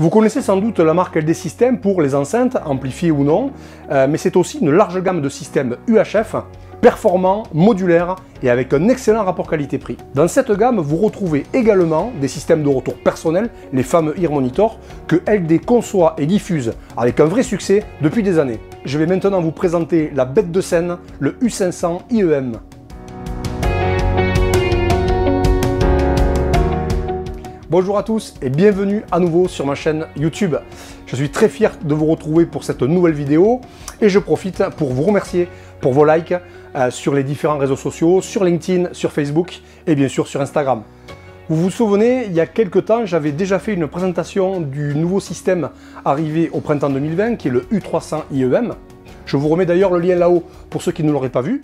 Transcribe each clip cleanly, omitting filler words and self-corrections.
Vous connaissez sans doute la marque LD System pour les enceintes, amplifiées ou non, mais c'est aussi une large gamme de systèmes UHF, performants, modulaires et avec un excellent rapport qualité-prix. Dans cette gamme, vous retrouvez également des systèmes de retour personnel, les fameux Ear Monitor, que LD conçoit et diffuse avec un vrai succès depuis des années. Je vais maintenant vous présenter la bête de scène, le U500 IEM. Bonjour à tous et bienvenue à nouveau sur ma chaîne YouTube. Je suis très fier de vous retrouver pour cette nouvelle vidéo et je profite pour vous remercier pour vos likes sur les différents réseaux sociaux, sur LinkedIn, sur Facebook et bien sûr sur Instagram. Vous vous souvenez, il y a quelques temps, j'avais déjà fait une présentation du nouveau système arrivé au printemps 2020 qui est le U300 IEM. Je vous remets d'ailleurs le lien là-haut pour ceux qui ne l'auraient pas vu.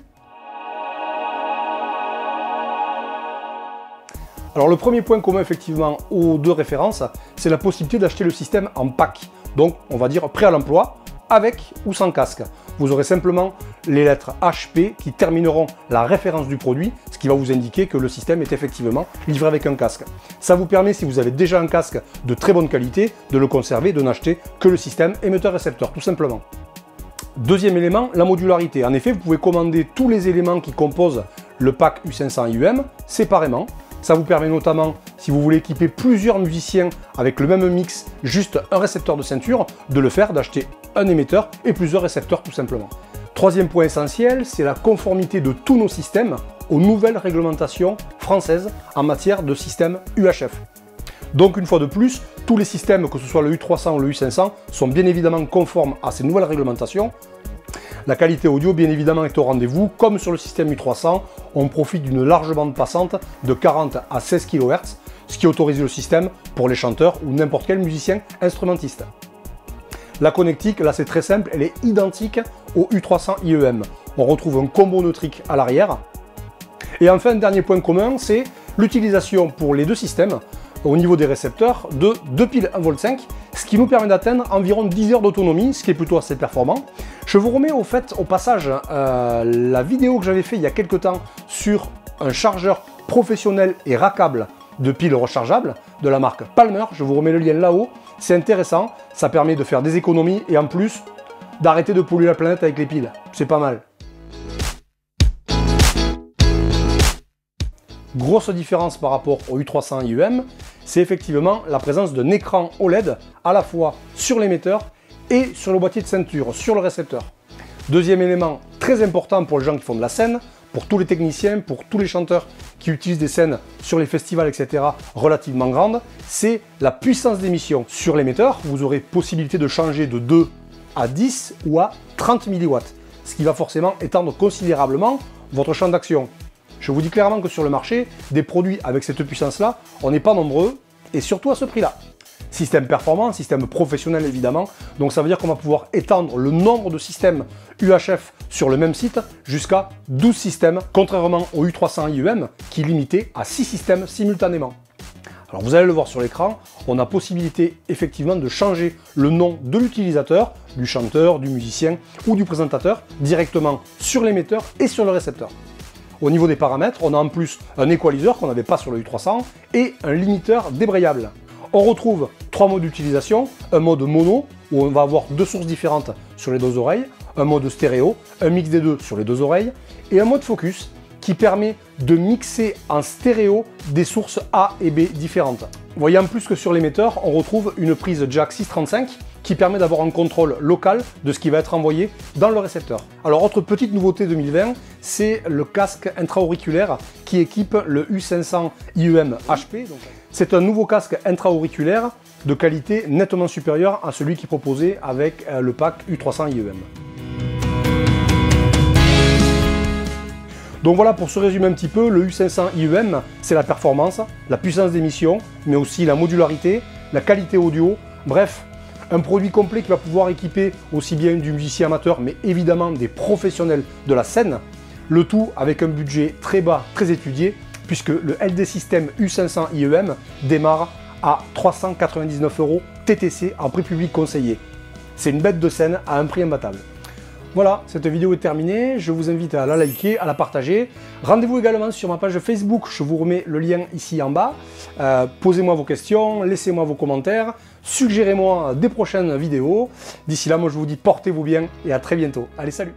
Alors le premier point commun effectivement aux deux références, c'est la possibilité d'acheter le système en pack. Donc on va dire prêt à l'emploi, avec ou sans casque. Vous aurez simplement les lettres HP qui termineront la référence du produit, ce qui va vous indiquer que le système est effectivement livré avec un casque. Ça vous permet, si vous avez déjà un casque de très bonne qualité, de le conserver, de n'acheter que le système émetteur-récepteur, tout simplement. Deuxième élément, la modularité. En effet, vous pouvez commander tous les éléments qui composent le pack U500 IEM séparément. Ça vous permet notamment, si vous voulez équiper plusieurs musiciens avec le même mix, juste un récepteur de ceinture, de le faire, d'acheter un émetteur et plusieurs récepteurs tout simplement. Troisième point essentiel, c'est la conformité de tous nos systèmes aux nouvelles réglementations françaises en matière de système UHF. Donc une fois de plus, tous les systèmes, que ce soit le U300 ou le U500, sont bien évidemment conformes à ces nouvelles réglementations. La qualité audio, bien évidemment, est au rendez-vous. Comme sur le système U300, on profite d'une large bande passante de 40 à 16 kHz, ce qui autorise le système pour les chanteurs ou n'importe quel musicien instrumentiste. La connectique, là c'est très simple, elle est identique au U300 IEM. On retrouve un combo neutrique à l'arrière. Et enfin, dernier point commun, c'est l'utilisation pour les deux systèmes au niveau des récepteurs de 2 piles 1,5 V, ce qui nous permet d'atteindre environ 10 heures d'autonomie, ce qui est plutôt assez performant. Je vous remets au passage la vidéo que j'avais fait il y a quelques temps sur un chargeur professionnel et rackable de piles rechargeables de la marque Palmer. Je vous remets le lien là-haut. C'est intéressant, ça permet de faire des économies et en plus d'arrêter de polluer la planète avec les piles. C'est pas mal. Grosse différence par rapport au U300 IEM, c'est effectivement la présence d'un écran OLED à la fois sur l'émetteur et sur le boîtier de ceinture, sur le récepteur. Deuxième élément très important pour les gens qui font de la scène, pour tous les techniciens, pour tous les chanteurs qui utilisent des scènes sur les festivals, etc. relativement grandes, c'est la puissance d'émission. Sur l'émetteur, vous aurez possibilité de changer de 2 à 10 ou à 30 mW, ce qui va forcément étendre considérablement votre champ d'action. Je vous dis clairement que sur le marché, des produits avec cette puissance-là, on n'est pas nombreux, et surtout à ce prix-là. Système performant, système professionnel évidemment, donc ça veut dire qu'on va pouvoir étendre le nombre de systèmes UHF sur le même site jusqu'à 12 systèmes, contrairement au U300 IEM qui est limité à 6 systèmes simultanément. Alors vous allez le voir sur l'écran, on a possibilité effectivement de changer le nom de l'utilisateur, du chanteur, du musicien ou du présentateur directement sur l'émetteur et sur le récepteur. Au niveau des paramètres, on a en plus un equalizer qu'on n'avait pas sur le U300 et un limiteur débrayable. On retrouve 3 modes d'utilisation, un mode mono où on va avoir 2 sources différentes sur les 2 oreilles, un mode stéréo, un mix des deux sur les 2 oreilles et un mode focus qui permet de mixer en stéréo des sources A et B différentes. Vous voyez en plus que sur l'émetteur, on retrouve une prise jack 635 qui permet d'avoir un contrôle local de ce qui va être envoyé dans le récepteur. Alors autre petite nouveauté 2020, c'est le casque intra-auriculaire qui équipe le U500 IEM HP. C'est un nouveau casque intra-auriculaire de qualité nettement supérieure à celui qui est proposé avec le pack U300 IEM. Donc voilà, pour se résumer un petit peu, le U500 IEM, c'est la performance, la puissance d'émission, mais aussi la modularité, la qualité audio, bref, un produit complet qui va pouvoir équiper aussi bien du musicien amateur, mais évidemment des professionnels de la scène, le tout avec un budget très bas, très étudié, puisque le LD System U500 IEM démarre à 399 € TTC en prix public conseillé. C'est une bête de scène à un prix imbattable. Voilà, cette vidéo est terminée, je vous invite à la liker, à la partager. Rendez-vous également sur ma page Facebook, je vous remets le lien ici en bas. Posez-moi vos questions, laissez-moi vos commentaires, suggérez-moi des prochaines vidéos. D'ici là, moi je vous dis portez-vous bien et à très bientôt. Allez, salut!